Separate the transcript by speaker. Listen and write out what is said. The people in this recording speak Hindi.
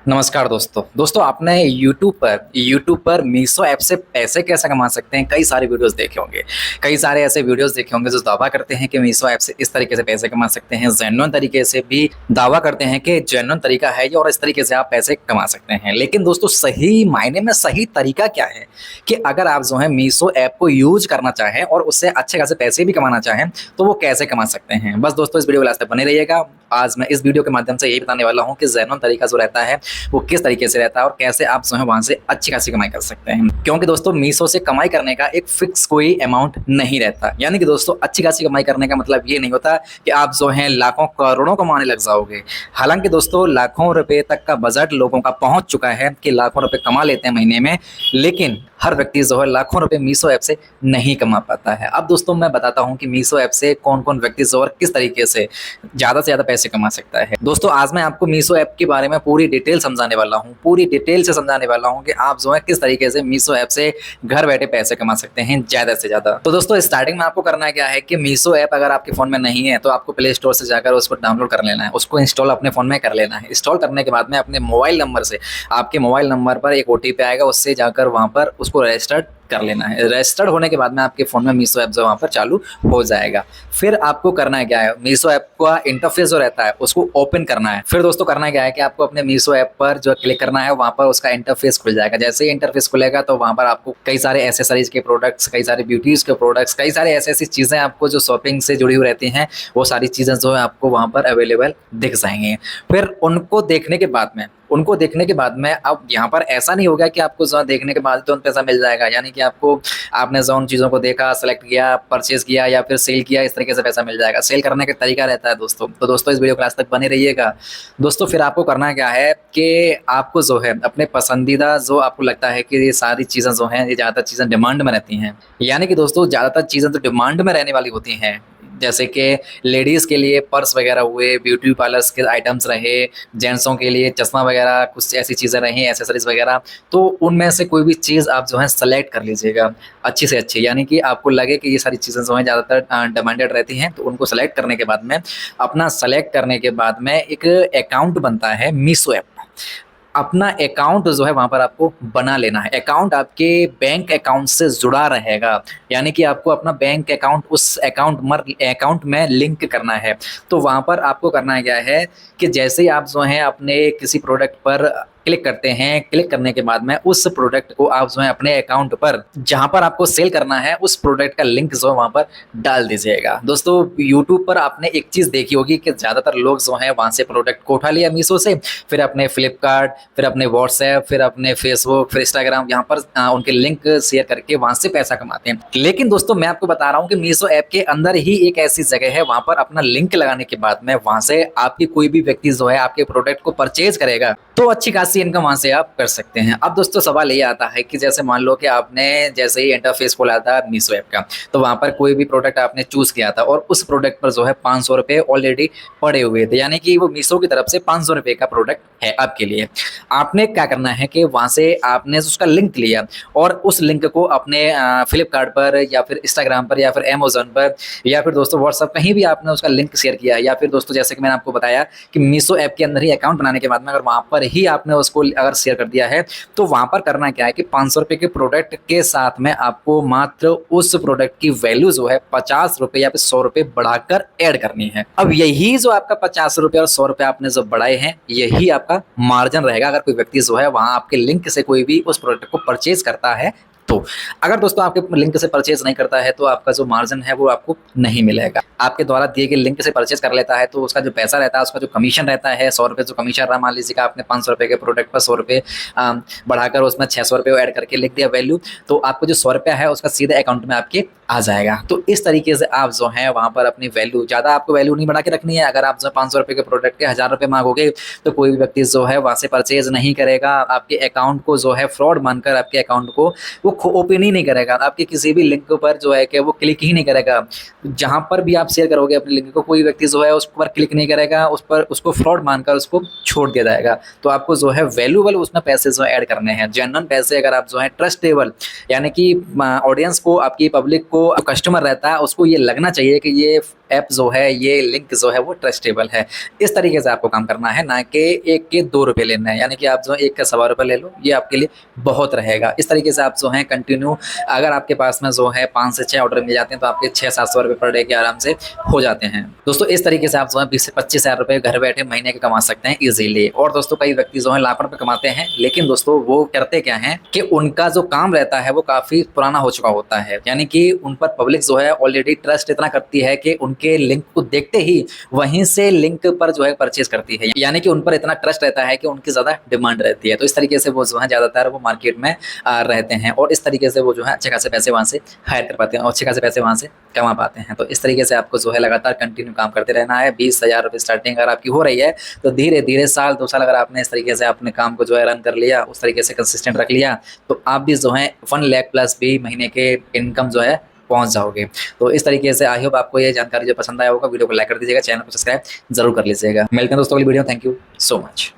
Speaker 1: नमस्कार दोस्तों आपने यूट्यूब पर मीशो ऐप से पैसे कैसे कमा सकते हैं कई सारे वीडियोस देखे होंगे। कई सारे ऐसे वीडियोस देखे होंगे जो दावा करते हैं कि मीशो ऐप से इस तरीके से पैसे कमा सकते हैं, जेन्युइन तरीके से भी दावा करते हैं कि जेन्युइन तरीका है ये और इस तरीके से आप पैसे कमा सकते हैं। लेकिन दोस्तों सही मायने में सही तरीका क्या है कि अगर आप जो है मीशो ऐप को यूज करना चाहें और उससे अच्छे खासे पैसे भी कमाना चाहें तो वो कैसे कमा सकते हैं। बस दोस्तों इस वीडियो को लास्ट तक बने रहिएगा। आज मैं इस वीडियो के माध्यम से यही बताने वाला हूँ कि जेन्युइन तरीका जो रहता है वो किस तरीके से रहता है और कैसे आप जो है वहां से अच्छी खासी कमाई कर सकते हैं। क्योंकि दोस्तों मीशो से कमाई करने का एक फिक्स कोई अमाउंट नहीं रहता। यानी कि दोस्तों अच्छी खासी कमाई करने का मतलब ये नहीं होता कि आप जो है लाखों करोड़ों कमाने लग जाओगे। हालांकि दोस्तों लाखों रुपए तक का बजट लोगों का पहुंच चुका है कि लाखों रुपए कमा लेते हैं महीने में, लेकिन हर व्यक्ति जो है लाखों रुपए मीशो ऐप से नहीं कमा पाता है। अब दोस्तों मैं बताता हूं कि मीशो ऐप से कौन कौन व्यक्ति जो और किस तरीके से ज्यादा से ज्यादा पैसे कमा सकता है। दोस्तों आज मैं आपको मीशो ऐप के बारे में पूरी डिटेल समझाने वाला हूं, पूरी डिटेल से समझाने वाला हूं कि आप जो है किस तरीके से मीशो ऐप से घर बैठे पैसे कमा सकते हैं ज्यादा से ज्यादा। तो दोस्तों स्टार्टिंग में आपको करना क्या है कि मीशो ऐप अगर आपके फोन में नहीं है तो आपको प्ले स्टोर से जाकर उसको डाउनलोड कर लेना है, उसको इंस्टॉल अपने फोन में कर लेना है। इंस्टॉल करने के बाद में अपने मोबाइल नंबर से, आपके मोबाइल नंबर पर एक ओटीपी आएगा, उससे जाकर वहां पर उसको रजिस्टर्ड कर लेना है। रजिस्टर्ड होने के बाद में आपके फोन में मीशो ऐप जो वहां पर चालू हो जाएगा। फिर आपको करना क्या है, मीशो ऐप का इंटरफेस जो रहता है उसको ओपन करना है। फिर दोस्तों करना क्या है कि आपको अपने मीशो ऐप पर जो क्लिक करना है वहां पर उसका इंटरफेस खुल जाएगा। जैसे ही इंटरफेस खुलेगा तो वहां पर आपको कई सारे एसेसरीज के प्रोडक्ट्स, कई सारे ब्यूटीज के प्रोडक्ट्स, कई सारे ऐसी ऐसी चीजें आपको जो शॉपिंग से जुड़ी हुई रहती हैं वो सारी चीजें जो है आपको वहां पर अवेलेबल दिख जाएंगी। फिर उनको देखने के बाद में अब यहाँ पर ऐसा नहीं होगा कि आपको जो देखने के बाद तुरंत पैसा मिल जाएगा। यानी कि आपने जो उन चीज़ों को देखा, सेलेक्ट किया, परचेज किया या फिर सेल किया, इस तरीके से पैसा मिल जाएगा। सेल करने का तरीका रहता है दोस्तों। तो दोस्तों इस वीडियो क्लास तक बने रहिएगा। दोस्तों फिर आपको करना क्या है कि आपको जो है अपने पसंदीदा जो आपको लगता है कि ये सारी चीज़ें जो हैं ये ज़्यादातर चीज़ें डिमांड में रहती हैं। यानी कि दोस्तों ज़्यादातर चीज़ें तो डिमांड में रहने वाली होती हैं, जैसे कि लेडीज़ के लिए पर्स वगैरह हुए, ब्यूटी पार्लर्स के आइटम्स रहे, जेंट्सों के लिए चश्मा वगैरह, कुछ ऐसी चीज़ें रहीं, एसेसरीज वगैरह। तो उनमें से कोई भी चीज़ आप जो है सेलेक्ट कर लीजिएगा अच्छी से अच्छी। यानी कि आपको लगे कि ये सारी चीज़ें जो हैं ज़्यादातर डिमांडेड रहती हैं, तो उनको सेलेक्ट करने के बाद में अपना सेलेक्ट करने के बाद में एक अकाउंट बनता है मीशो ऐप। अपना अकाउंट जो है वहाँ पर आपको बना लेना है। अकाउंट आपके बैंक अकाउंट से जुड़ा रहेगा। यानी कि आपको अपना बैंक अकाउंट उस अकाउंट में लिंक करना है। तो वहाँ पर आपको करना क्या है कि जैसे ही आप जो है अपने किसी प्रोडक्ट पर क्लिक करते हैं, क्लिक करने के बाद में उस प्रोडक्ट को आप जो है अपने अकाउंट पर जहां पर आपको सेल करना है उस प्रोडक्ट का लिंक जो है वहां पर डाल दीजिएगा। दोस्तों यूट्यूब पर आपने एक चीज देखी होगी कि ज्यादातर लोग जो है वहां से प्रोडक्ट को उठा लिया मीशो से, फिर अपने फ्लिपकार्ट, फिर अपने व्हाट्सएप, फिर अपने फेसबुक, फिर इंस्टाग्राम, यहाँ पर उनके लिंक शेयर करके वहां से पैसा कमाते हैं। लेकिन दोस्तों मैं आपको बता रहा हूँ कि मीशो ऐप के अंदर ही एक ऐसी जगह है, वहां पर अपना लिंक लगाने के बाद में वहां से आपकी कोई भी व्यक्ति जो है आपके प्रोडक्ट को परचेज करेगा तो अच्छी खासी इनकम वहां से आप कर सकते हैं। अब दोस्तों सवाल ये आता है कि जैसे मान लो कि आपने जैसे ही इंटरफेस खोला था मीशो ऐप का, तो वहां पर कोई भी प्रोडक्ट आपने चूज किया था और उस प्रोडक्ट पर जो है 500 रुपए ऑलरेडी पड़े हुए थे। यानी कि वो मीशो की तरफ से 500 रुपए का प्रोडक्ट है आपके लिए। आपने क्या करना है कि वहां से आपने उसका लिंक लिया और उस लिंक को अपने फ्लिपकार्ट पर या फिर इंस्टाग्राम पर या फिर अमेजोन पर या फिर दोस्तों व्हाट्सएप कहीं भी आपने उसका लिंक शेयर किया, या फिर दोस्तों जैसे कि मैंने आपको बताया कि मीशो ऐप के अंदर ही अकाउंट बनाने के बाद में अगर वहां पर ही आपने उसको अगर शेयर कर दिया है तो वहां पर करना क्या है कि 500 रुपए के प्रोडक्ट के साथ में आपको मात्र उस प्रोडक्ट की वैल्यू जो है 50 रुपए या फिर 100 रुपए बढ़ाकर ऐड करनी है। अब यही जो आपका 50 रुपए और 100 रुपए आपने जो बढ़ाए हैं यही आपका मार्जिन रहेगा अगर कोई व्यक्ति जो है वहां आपके लिंक से कोई भी उस प्रोडक्ट को परचेज करता है। तो अगर दोस्तों आपके लिंक से परचेज नहीं करता है तो आपका जो मार्जिन है वो आपको नहीं मिलेगा। आपके द्वारा दिए गए लिंक से परचेज कर लेता है तो उसका जो पैसा रहता है, उसका जो कमीशन रहता है, 100 रुपए जो कमीशन रहा, मान लीजिए आपने 500 रुपए के प्रोडक्ट पर 100 रुपए बढ़ाकर उसमें 600 रुपए ऐड करके लिख दिया वैल्यू, तो आपको जो 100 रुपया है उसका सीधे अकाउंट में आपके आ जाएगा। तो इस तरीके से आप जो है वहां पर अपनी वैल्यू, ज्यादा आपको वैल्यू नहीं बढ़ा के रखनी है। अगर आप जो 500 रुपए के प्रोडक्ट के 1000 रुपए मांगोगे तो कोई भी व्यक्ति जो है वहां से परचेज नहीं करेगा, आपके अकाउंट को जो है फ्रॉड मानकर आपके अकाउंट को वो ओपन ही नहीं करेगा, आपके किसी भी लिंक पर जो है कि वो क्लिक ही नहीं करेगा। जहाँ पर भी आप शेयर करोगे अपने लिंक को, कोई व्यक्ति जो है उस पर क्लिक नहीं करेगा, उस पर उसको फ्रॉड मानकर उसको छोड़ दिया जाएगा। तो आपको जो है वैल्यूएबल उसमें पैसे जो ऐड करने हैं, जेन्युइन पैसे, अगर आप जो है ट्रस्टेबल, यानी कि ऑडियंस को, आपकी पब्लिक को, कस्टमर रहता है उसको ये लगना चाहिए कि ये ऐप जो है, ये लिंक जो है वो ट्रस्टेबल है। इस तरीके से आपको काम करना है, ना कि एक के 2 रुपये लेना है, यानी कि आप जो एक का 1.25 रुपये ले लो, ये आपके लिए बहुत रहेगा। इस तरीके से आप जो है कंटिन्यू, अगर आपके पास में जो है 5 से 6 ऑर्डर मिल जाते हैं तो आपके 600-700 रुपये पर डे के आराम से हो जाते हैं। दोस्तों इस तरीके से आप जो है 20 से 25 हज़ार रुपये घर बैठे महीने के कमा सकते हैं ईजिली। और दोस्तों कई व्यक्ति जो है लाखों रुपये कमाते हैं, लेकिन दोस्तों वो करते क्या है कि उनका जो काम रहता है वो काफ़ी पुराना हो चुका होता है, यानी कि उन पर पब्लिक जो है ऑलरेडी ट्रस्ट इतना करती है कि उनके लिंक को देखते ही वहीं से लिंक पर जो है परचेज करती है, यानी कि उन पर इतना ट्रस्ट रहता है कि उनकी ज़्यादा डिमांड रहती है। तो इस तरीके से वो जो है ज़्यादातर वो मार्केट में रहते हैं, और इस तरीके से वो जो है अच्छे खासे पैसे वहाँ से हायर कर पाते हैं और अच्छे खासे पैसे वहाँ से कमा पाते हैं। तो इस तरीके से आपको जो है लगातार कंटिन्यू काम करते रहना है। 20,000 रुपये स्टार्टिंग अगर आपकी हो रही है तो धीरे धीरे साल 2 साल अगर आपने इस तरीके से अपने काम को जो है रन कर लिया, उस तरीके से कंसिस्टेंट रख लिया, तो आप भी जो है 1 लाख प्लस भी महीने के इनकम जो है पहुंच जाओगे। तो इस तरीके से आई होप आपको ये जानकारी जो पसंद आया होगा, वीडियो को लाइक कर दीजिएगा, चैनल को सब्सक्राइब जरूर कर लीजिएगा। मिलते हैं दोस्तों अगली video. Thank you so much.